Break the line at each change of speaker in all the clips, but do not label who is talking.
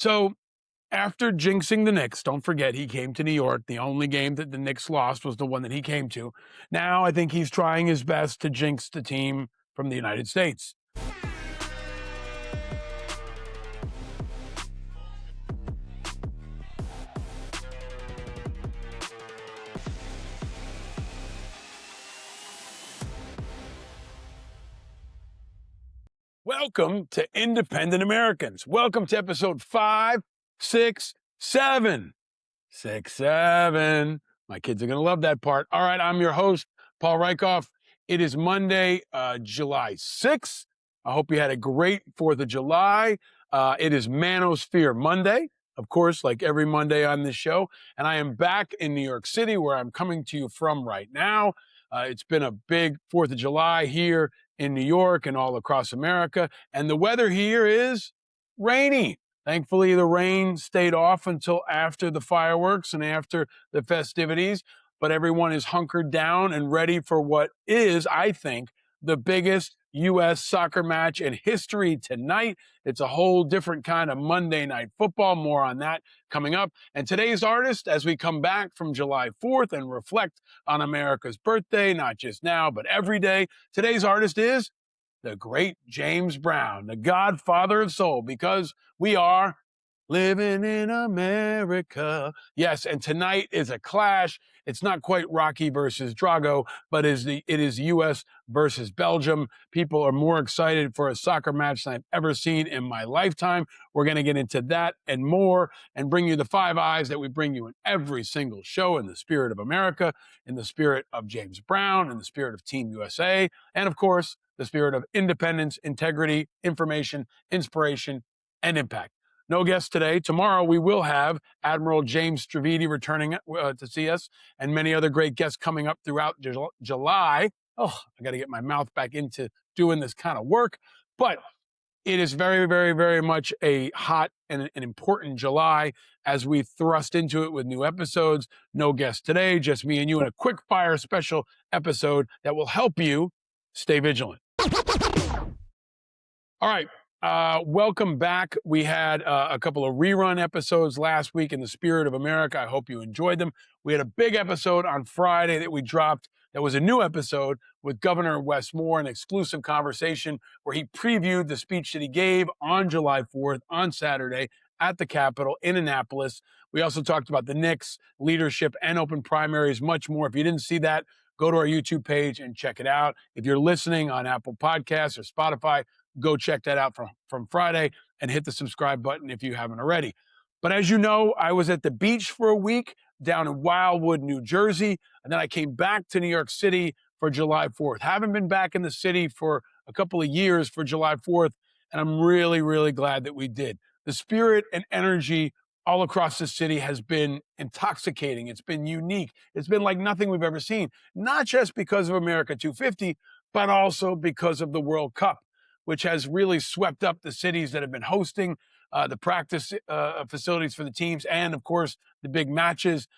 So after jinxing the Knicks, don't forget he came to New York. The only game that the Knicks lost was the one that he came to. Now I think he's trying his best to jinx the team from the United States. Welcome to Independent Americans. Welcome to episode 567. 67. My kids are going to love that part. All right, I'm your host, Paul Rieckhoff. It is Monday, July 6th. I hope you had a great 4th of July. It is Manosphere Monday, of course, like every Monday on this show. And I am back in New York City, where I'm coming to you from right now. It's been a big 4th of July here in New York and all across America. And the weather here is rainy. Thankfully, the rain stayed off until after the fireworks and after the festivities, but everyone is hunkered down and ready for what is, I think, the biggest U.S. soccer match in history tonight. It's a whole different kind of Monday Night Football. More on that coming up. And today's artist, as we come back from July 4th and reflect on America's birthday, not just now, but every day, today's artist is the great James Brown, the godfather of soul, because we are living in America. Yes, and tonight is a clash. It's not quite Rocky versus Drago, but it is U.S. versus Belgium. People are more excited for a soccer match than I've ever seen in my lifetime. We're going to get into that and more and bring you the five eyes that we bring you in every single show in the spirit of America, in the spirit of James Brown, in the spirit of Team USA, and of course, the spirit of independence, integrity, information, inspiration, and impact. No guests today. Tomorrow we will have Admiral James Stravidi returning to see us, and many other great guests coming up throughout July. Oh, I got to get my mouth back into doing this kind of work. But it is very, very, very much a hot and an important July as we thrust into it with new episodes. No guests today, just me and you in a quick fire special episode that will help you stay vigilant. All right. Welcome back. We had a couple of rerun episodes last week in the spirit of America. I hope you enjoyed them. We had a big episode on Friday that we dropped that was a new episode with Governor Wes Moore, an exclusive conversation where he previewed the speech that he gave on July 4th on Saturday at the Capitol in Annapolis. We also talked about the Knicks, leadership, and open primaries, much more. If you didn't see that, go to our YouTube page and check it out. If you're listening on Apple Podcasts or Spotify, go check that out from Friday and hit the subscribe button if you haven't already. But as you know, I was at the beach for a week down in Wildwood, New Jersey, and then I came back to New York City for July 4th. Haven't been back in the city for a couple of years for July 4th, and I'm really, really glad that we did. The spirit and energy all across the city has been intoxicating. It's been unique. It's been like nothing we've ever seen, not just because of America 250, but also because of the World Cup, which has really swept up the cities that have been hosting the practice facilities for the teams, and of course, the big matches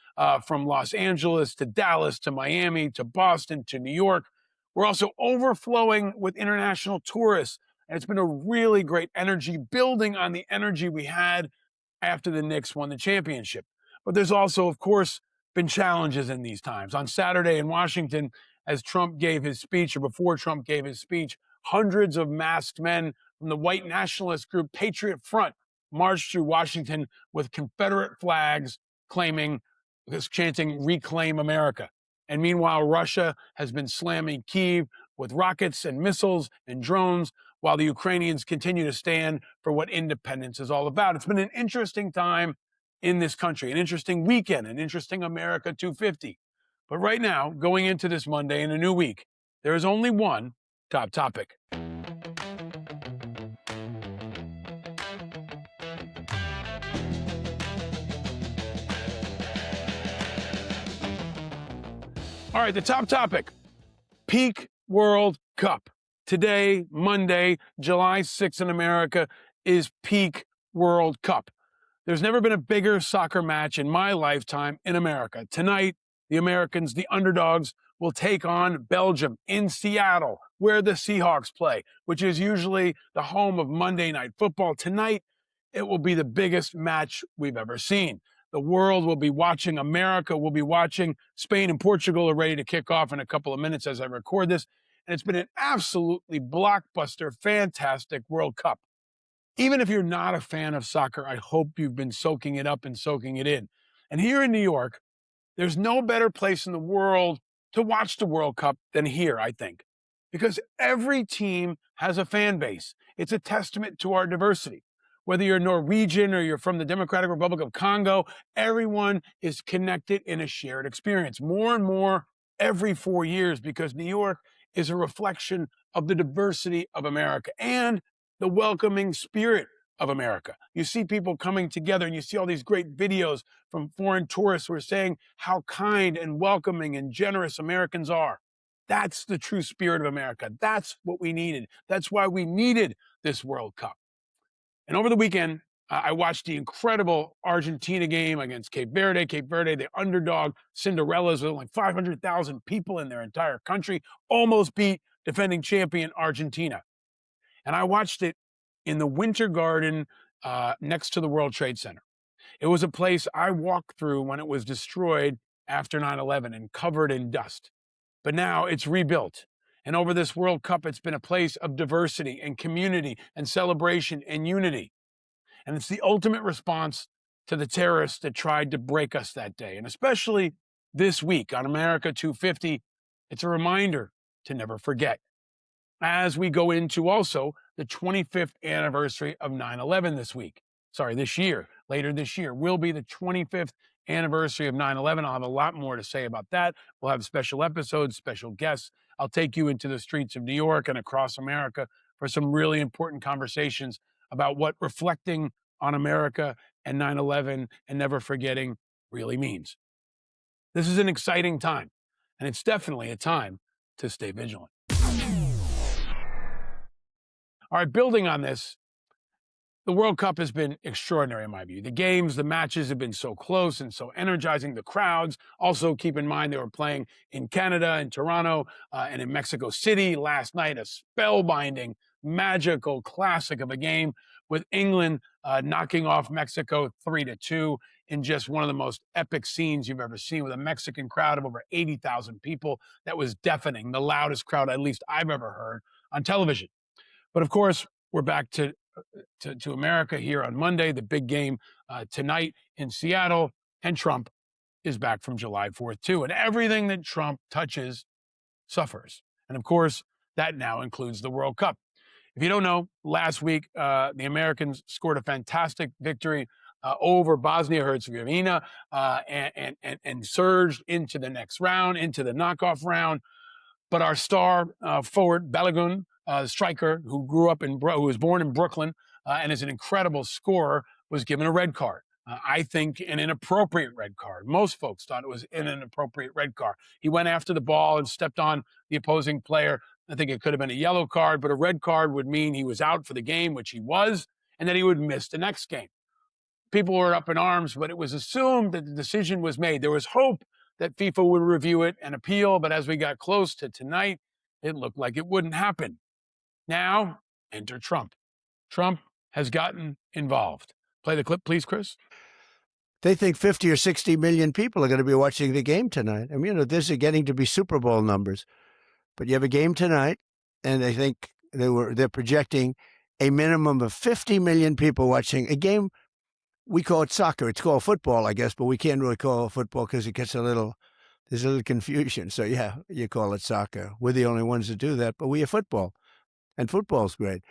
from Los Angeles to Dallas to Miami to Boston to New York. We're also overflowing with international tourists, and it's been a really great energy building on the energy we had after the Knicks won the championship. But there's also, of course, been challenges in these times. On Saturday in Washington, as Trump gave his speech, or before Trump gave his speech, hundreds of masked men from the white nationalist group Patriot Front marched through Washington with Confederate flags chanting, "Reclaim America." And meanwhile, Russia has been slamming Kyiv with rockets and missiles and drones, while the Ukrainians continue to stand for what independence is all about. It's been an interesting time in this country, an interesting weekend, an interesting America 250. But right now, going into this Monday in a new week, there is only one top topic. All right, the top topic, peak World Cup. Today, Monday, July 6th in America, is peak World Cup. There's never been a bigger soccer match in my lifetime in America. Tonight, the Americans, the underdogs, will take on Belgium in Seattle, where the Seahawks play, which is usually the home of Monday Night Football. Tonight, it will be the biggest match we've ever seen. The world will be watching. America will be watching. Spain and Portugal are ready to kick off in a couple of minutes as I record this. And it's been an absolutely blockbuster, fantastic World Cup. Even if you're not a fan of soccer, I hope you've been soaking it up and soaking it in. And here in New York, there's no better place in the world to watch the World Cup than here, I think, because every team has a fan base. It's a testament to our diversity. Whether you're Norwegian or you're from the Democratic Republic of Congo, everyone is connected in a shared experience. More and more every 4 years, because New York is a reflection of the diversity of America and the welcoming spirit of America. You see people coming together and you see all these great videos from foreign tourists who are saying how kind and welcoming and generous Americans are. That's the true spirit of America. That's what we needed. That's why we needed this World Cup. And over the weekend, I watched the incredible Argentina game against Cape Verde. Cape Verde, the underdog Cinderellas with only 500,000 people in their entire country, almost beat defending champion Argentina. And I watched it in the Winter Garden next to the World Trade Center. It was a place I walked through when it was destroyed after 9/11 and covered in dust. But now it's rebuilt. And over this World Cup, it's been a place of diversity and community and celebration and unity. And it's the ultimate response to the terrorists that tried to break us that day. And especially this week on America 250, it's a reminder to never forget. As we go into also the 25th anniversary of 9/11 this year, later this year, will be the 25th anniversary of 9/11. I'll have a lot more to say about that. We'll have special episodes, special guests. I'll take you into the streets of New York and across America for some really important conversations about what reflecting on America and 9/11 and never forgetting really means. This is an exciting time, and it's definitely a time to stay vigilant. All right, building on this, the World Cup has been extraordinary in my view. The games, the matches have been so close and so energizing. The crowds, also keep in mind they were playing in Canada, in Toronto, and in Mexico City last night, a spellbinding, magical classic of a game with England knocking off Mexico 3-2 in just one of the most epic scenes you've ever seen, with a Mexican crowd of over 80,000 people. That was deafening, the loudest crowd at least I've ever heard on television. But of course, we're back to America here on Monday, the big game tonight in Seattle, and Trump is back from July 4th too. And everything that Trump touches suffers. And of course, that now includes the World Cup. If you don't know, last week, the Americans scored a fantastic victory over Bosnia-Herzegovina and surged into the next round, into the knockoff round. But our star forward, Balogun, striker who was born in Brooklyn and is an incredible scorer, was given a red card. I think an inappropriate red card. Most folks thought it was an inappropriate red card. He went after the ball and stepped on the opposing player. I think it could have been a yellow card, but a red card would mean he was out for the game, which he was, and that he would miss the next game. People were up in arms, but it was assumed that the decision was made. There was hope that FIFA would review it and appeal, but as we got close to tonight, it looked like it wouldn't happen. Now, enter Trump. Trump has gotten involved. Play the clip, please, Chris.
They think 50 or 60 million people are going to be watching the game tonight. I mean, this is getting to be Super Bowl numbers. But you have a game tonight, and they think they're projecting a minimum of 50 million people watching a game. We call it soccer. It's called football, I guess, but we can't really call it football because it gets there's a little confusion. So yeah, you call it soccer. We're the only ones that do that, but we have football, and football's great.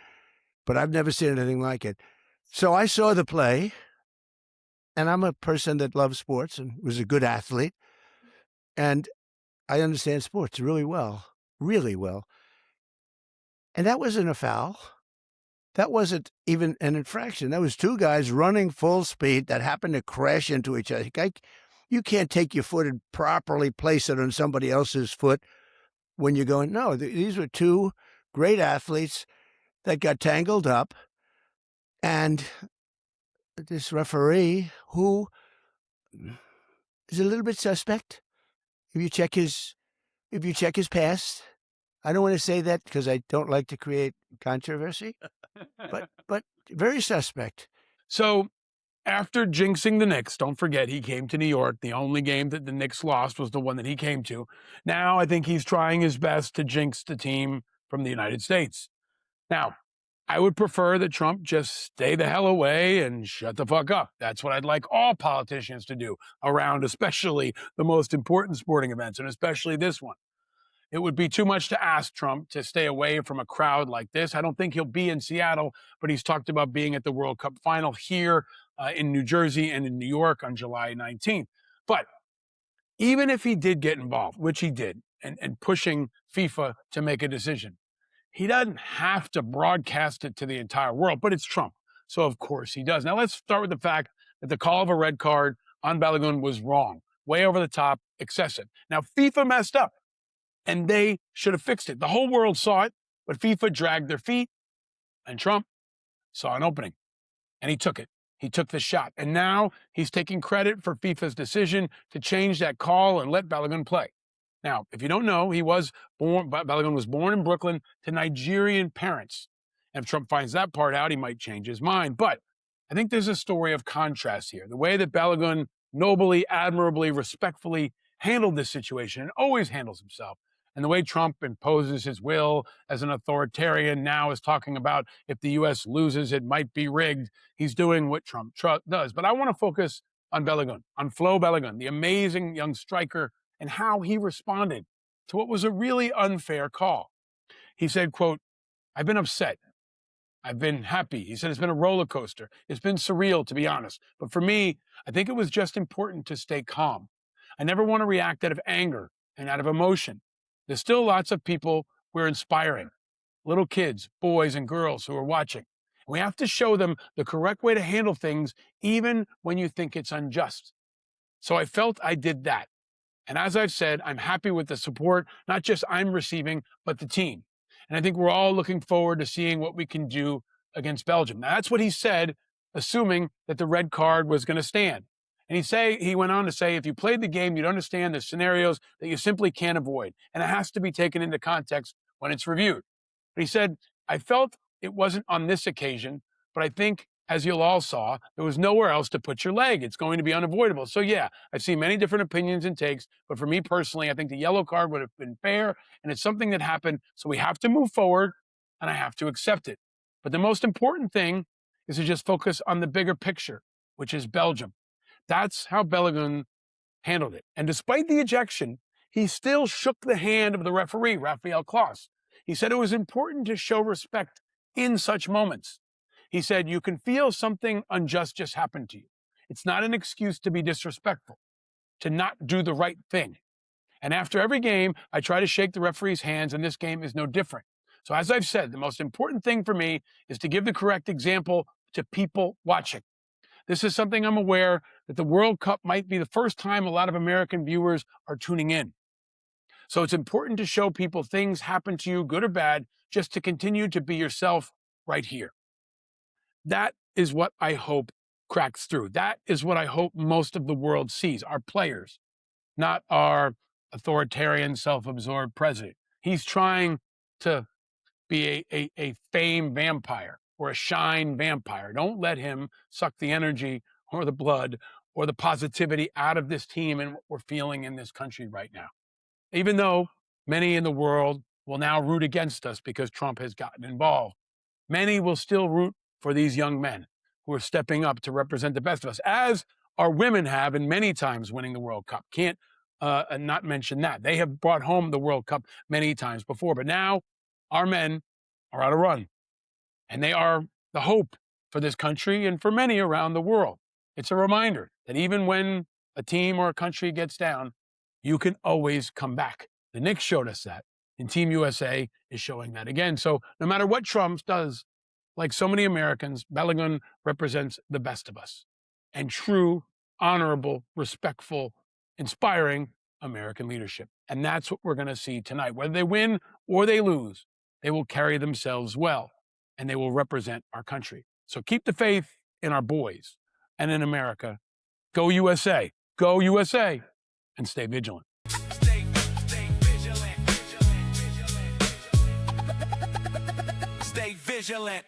But I've never seen anything like it. So I saw the play, and I'm a person that loves sports and was a good athlete, and I understand sports really well. And that wasn't a foul. That wasn't even an infraction. That was two guys running full speed that happened to crash into each other. You can't take your foot and properly place it on somebody else's foot when you're going, no, these were two great athletes that got tangled up. And this referee, who is a little bit suspect, if you check his past, I don't want to say that because I don't like to create controversy, but very suspect.
So after jinxing the Knicks, don't forget he came to New York. The only game that the Knicks lost was the one that he came to. Now I think he's trying his best to jinx the team from the United States. Now, I would prefer that Trump just stay the hell away and shut the fuck up. That's what I'd like all politicians to do around, especially the most important sporting events, and especially this one. It would be too much to ask Trump to stay away from a crowd like this. I don't think he'll be in Seattle, but he's talked about being at the World Cup final here in New Jersey and in New York on July 19th. But even if he did get involved, which he did, and pushing FIFA to make a decision, he doesn't have to broadcast it to the entire world, but it's Trump. So, of course, he does. Now, let's start with the fact that the call of a red card on Balogun was wrong, way over the top, excessive. Now, FIFA messed up, and they should have fixed it. The whole world saw it, but FIFA dragged their feet, and Trump saw an opening, and he took it. He took the shot, and now he's taking credit for FIFA's decision to change that call and let Balogun play. Now, if you don't know, Balogun was born in Brooklyn to Nigerian parents. And if Trump finds that part out, he might change his mind. But I think there's a story of contrast here. The way that Balogun nobly, admirably, respectfully handled this situation and always handles himself, and the way Trump imposes his will as an authoritarian, now is talking about if the U.S. loses, it might be rigged. He's doing what Trump does. But I want to focus on Balogun, on Flo Balogun, the amazing young striker, and how he responded to what was a really unfair call. He said, quote, "I've been upset. I've been happy." He said, "It's been a roller coaster. It's been surreal, to be honest. But for me, I think it was just important to stay calm. I never want to react out of anger and out of emotion. There's still lots of people we're inspiring, little kids, boys and girls who are watching. We have to show them the correct way to handle things, even when you think it's unjust. So I felt I did that. And as I've said, I'm happy with the support, not just I'm receiving, but the team. And I think we're all looking forward to seeing what we can do against Belgium." Now, that's what he said, assuming that the red card was going to stand. And he went on to say, if you played the game, you'd understand the scenarios that you simply can't avoid. And it has to be taken into context when it's reviewed. But he said, "I felt it wasn't on this occasion, but I think, as you'll all saw, there was nowhere else to put your leg. It's going to be unavoidable." So yeah, I've seen many different opinions and takes, but for me personally, I think the yellow card would have been fair, and it's something that happened, so we have to move forward, and I have to accept it. But the most important thing is to just focus on the bigger picture, which is Belgium. That's how Balogun handled it. And despite the ejection, he still shook the hand of the referee, Raphael Klaus. He said it was important to show respect in such moments. He said, "You can feel something unjust just happened to you. It's not an excuse to be disrespectful, to not do the right thing. And after every game, I try to shake the referee's hands, and this game is no different. So as I've said, the most important thing for me is to give the correct example to people watching. This is something I'm aware that the World Cup might be the first time a lot of American viewers are tuning in. So it's important to show people things happen to you, good or bad, just to continue to be yourself right here." That is what I hope cracks through. That is what I hope most of the world sees, our players, not our authoritarian, self-absorbed president. He's trying to be a fame vampire or a shine vampire. Don't let him suck the energy or the blood or the positivity out of this team and what we're feeling in this country right now. Even though many in the world will now root against us because Trump has gotten involved, many will still root for these young men who are stepping up to represent the best of us, as our women have in many times winning the World Cup. Can't not mention that. They have brought home the World Cup many times before, but now our men are on a run, and they are the hope for this country and for many around the world. It's a reminder that even when a team or a country gets down, you can always come back. The Knicks showed us that, and Team USA is showing that again. So no matter what Trump does, like so many Americans, Balogun represents the best of us and true, honorable, respectful, inspiring American leadership. And that's what we're going to see tonight. Whether they win or they lose, they will carry themselves well, and they will represent our country. So keep the faith in our boys and in America. Go USA, and stay vigilant. Stay vigilant. Stay vigilant.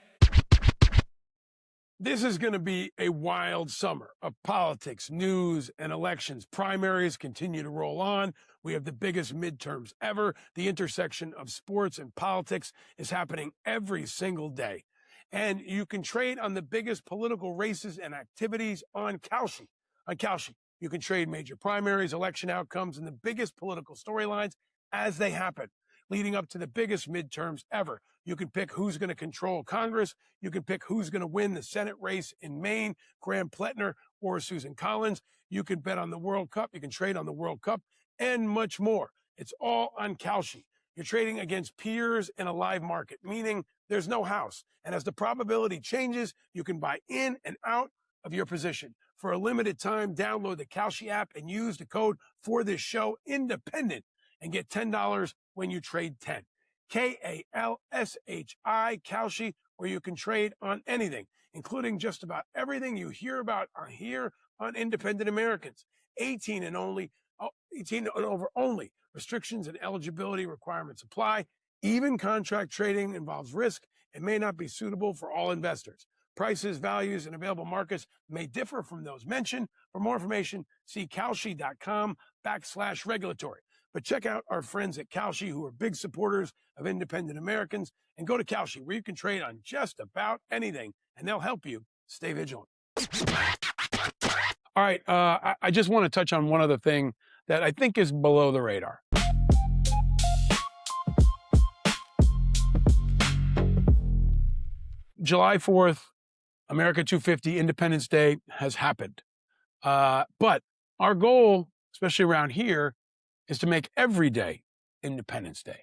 This is going to be a wild summer of politics, news, and elections. Primaries continue to roll on. We have the biggest midterms ever. The intersection of sports and politics is happening every single day. And you can trade on the biggest political races and activities on Kalshi. On Kalshi, you can trade major primaries, election outcomes, and the biggest political storylines as they happen, leading up to the biggest midterms ever. You can pick who's going to control Congress. You can pick who's going to win the Senate race in Maine, Graham Pletner or Susan Collins. You can bet on the World Cup. You can trade on the World Cup and much more. It's all on Kalshi. You're trading against peers in a live market, meaning there's no house. And as the probability changes, you can buy in and out of your position. For a limited time, download the Kalshi app and use the code for this show, independent, and get $10 when you trade 10. Kalshi, Kalshi, where you can trade on anything, including just about everything you hear about here on Independent Americans. 18 and over only. Restrictions and eligibility requirements apply. Even contract trading involves risk and may not be suitable for all investors. Prices, values, and available markets may differ from those mentioned. For more information, see Kalshi.com/regulatory. But check out our friends at Kalshi, who are big supporters of Independent Americans, and go to Kalshi, where you can trade on just about anything, and they'll help you stay vigilant. All right, I just want to touch on one other thing that I think is below the radar. July 4th, America 250, Independence Day has happened. But our goal, especially around here, is to make every day Independence Day.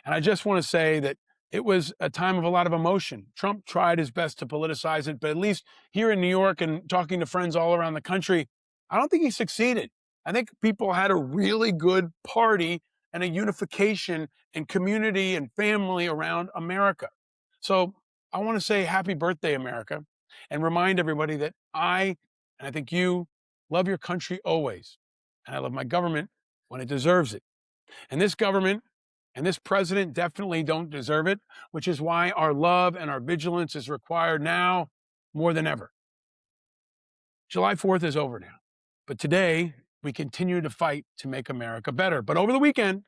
And I just want to say that it was a time of a lot of emotion. Trump tried his best to politicize it, but at least here in New York and talking to friends all around the country, I don't think he succeeded. I think people had a really good party and a unification and community and family around America. So I want to say happy birthday, America, and remind everybody that I think you, love your country always. And I love my government when it deserves it. And this government and this president definitely don't deserve it, which is why our love and our vigilance is required now more than ever. July 4th is over now, but today we continue to fight to make America better. But over the weekend,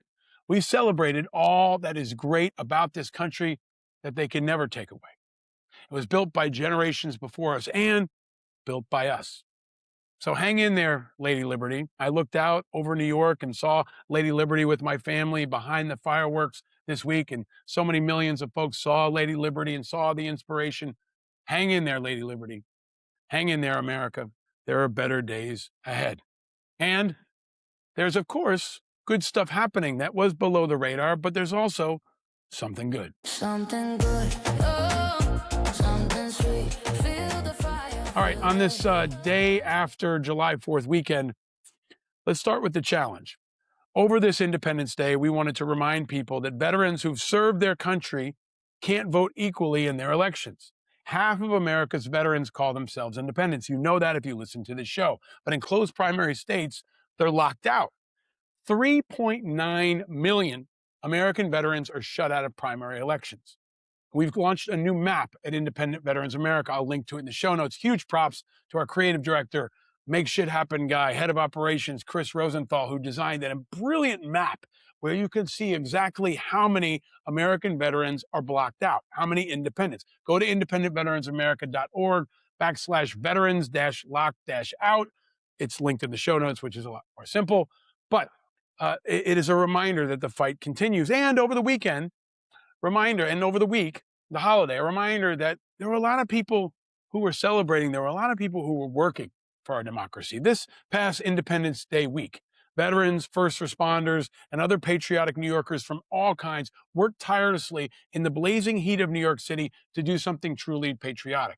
we celebrated all that is great about this country that they can never take away. It was built by generations before us and built by us. So hang in there, Lady Liberty. I looked out over New York and saw Lady Liberty with my family behind the fireworks this week, and so many millions of folks saw Lady Liberty and saw the inspiration. Hang in there, Lady Liberty. Hang in there, America. There are better days ahead. And there's, of course, good stuff happening that was below the radar, but there's also something good. Something good. Oh, something sweet. Feel the fire. All right, on this day after July 4th weekend, let's start with the challenge. Over this Independence Day, we wanted to remind people that veterans who've served their country can't vote equally in their elections. Half of America's veterans call themselves independents. You know that if you listen to this show. But in closed primary states, they're locked out. 3.9 million American veterans are shut out of primary elections. We've launched a new map at Independent Veterans America. I'll link to it in the show notes. Huge props to our creative director, make shit happen guy, head of operations, Chris Rosenthal, who designed that. A brilliant map where you can see exactly how many American veterans are blocked out, how many independents. Go to independentveteransamerica.org/veterans-lock-out. It's linked in the show notes, which is a lot more simple. But it is a reminder that the fight continues. And over the weekend, over the week, the holiday, a reminder that there were a lot of people who were celebrating. There were a lot of people who were working for our democracy. This past Independence Day week, veterans, first responders, and other patriotic New Yorkers from all kinds worked tirelessly in the blazing heat of New York City to do something truly patriotic.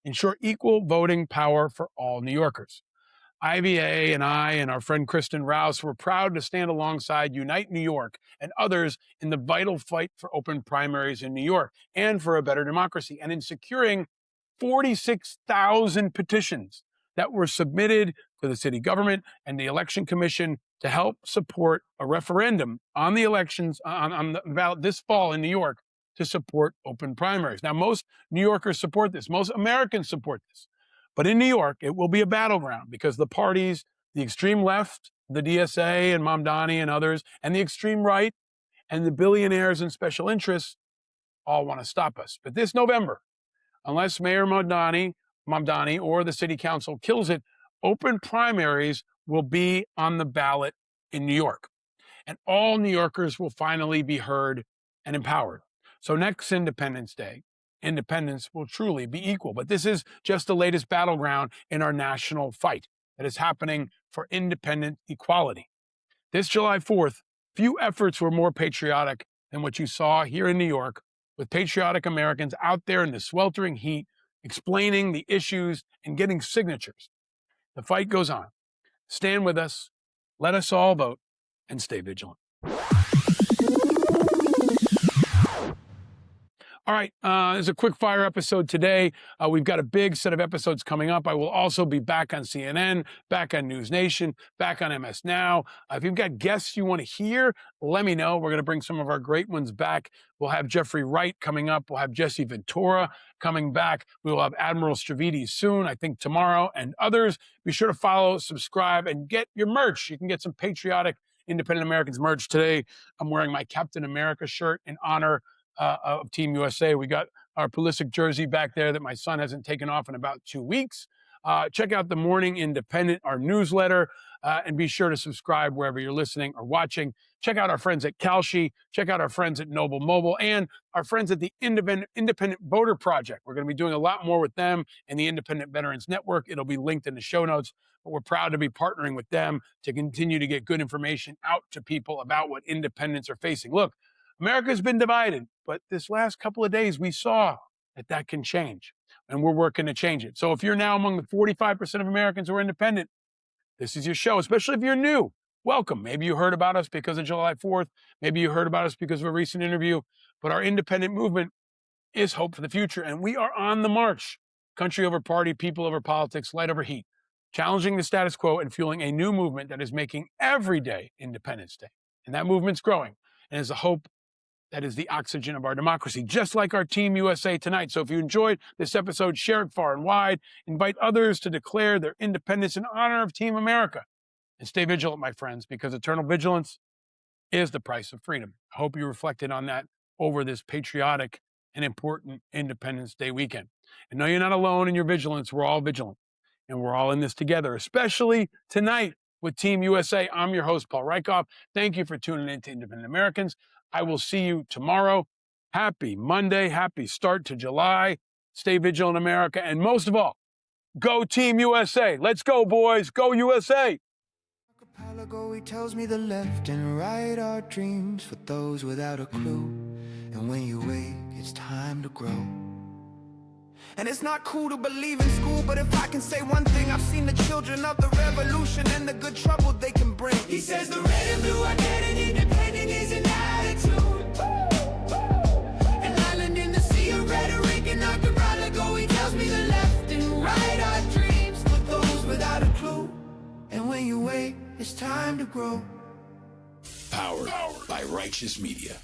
Ensure equal voting power for all New Yorkers. IVA and I and our friend Kristen Rouse were proud to stand alongside Unite New York and others in the vital fight for open primaries in New York and for a better democracy, and in securing 46,000 petitions that were submitted to the city government and the election commission to help support a referendum on the elections on the ballot this fall in New York to support open primaries. Now, most New Yorkers support this. Most Americans support this. But in New York, it will be a battleground because the parties, the extreme left, the DSA and Mamdani and others, and the extreme right and the billionaires and special interests all want to stop us. But this November, unless Mayor Mamdani or the city council kills it, open primaries will be on the ballot in New York. And all New Yorkers will finally be heard and empowered. So next Independence Day, independence will truly be equal. But this is just the latest battleground in our national fight that is happening for independent equality. This July 4th, few efforts were more patriotic than what you saw here in New York, with patriotic Americans out there in the sweltering heat, explaining the issues and getting signatures. The fight goes on. Stand with us, let us all vote, and stay vigilant. All right, there's a quick fire episode today. We've got a big set of episodes coming up. I will also be back on CNN, back on News Nation, back on MS Now. If you've got guests you want to hear, let me know. We're going to bring some of our great ones back. We'll have Jeffrey Wright coming up. We'll have Jesse Ventura coming back. We will have Admiral Stavridis soon, I think tomorrow, and others. Be sure to follow, subscribe, and get your merch. You can get some patriotic Independent Americans merch today. I'm wearing my Captain America shirt in honor of Team USA. We got our Pulisic jersey back there that my son hasn't taken off in about 2 weeks. Check out the Morning Independent, our newsletter, and be sure to subscribe wherever you're listening or watching. Check out our friends at Kalshi. Check out our friends at Noble Mobile and our friends at the Independent Voter Project. We're going to be doing a lot more with them and the Independent Veterans Network. It'll be linked in the show notes, but we're proud to be partnering with them to continue to get good information out to people about what independents are facing. Look, America's been divided, but this last couple of days we saw that can change, and we're working to change it. So if you're now among the 45% of Americans who are independent, this is your show, especially if you're new. Welcome. Maybe you heard about us because of July 4th. Maybe you heard about us because of a recent interview, but our independent movement is hope for the future, and we are on the march. Country over party, people over politics, light over heat, challenging the status quo and fueling a new movement that is making every day Independence Day. And that movement's growing and is a hope that is the oxygen of our democracy, just like our Team USA tonight. So if you enjoyed this episode, share it far and wide. Invite others to declare their independence in honor of Team America. And stay vigilant, my friends, because eternal vigilance is the price of freedom. I hope you reflected on that over this patriotic and important Independence Day weekend. And no, you're not alone in your vigilance. We're all vigilant. And we're all in this together, especially tonight with Team USA. I'm your host, Paul Rieckhoff. Thank you for tuning in to Independent Americans. I will see you tomorrow. Happy Monday. Happy start to July. Stay vigilant, America. And most of all, go Team USA. Let's go, boys. Go USA.
Archipelago, he tells me the left and right are dreams for those without a clue. And when you wake, it's time to grow. And it's not cool to believe in school, but if I can say one thing, I've seen the children of the revolution and the good trouble they can bring. He says the red and blue are dead and independent is an attitude. An island in the sea of rhetoric and archipelago, he tells me the left and right are dreams for those without a clue. And when you wake, it's time to grow.
Powered by Righteous Media.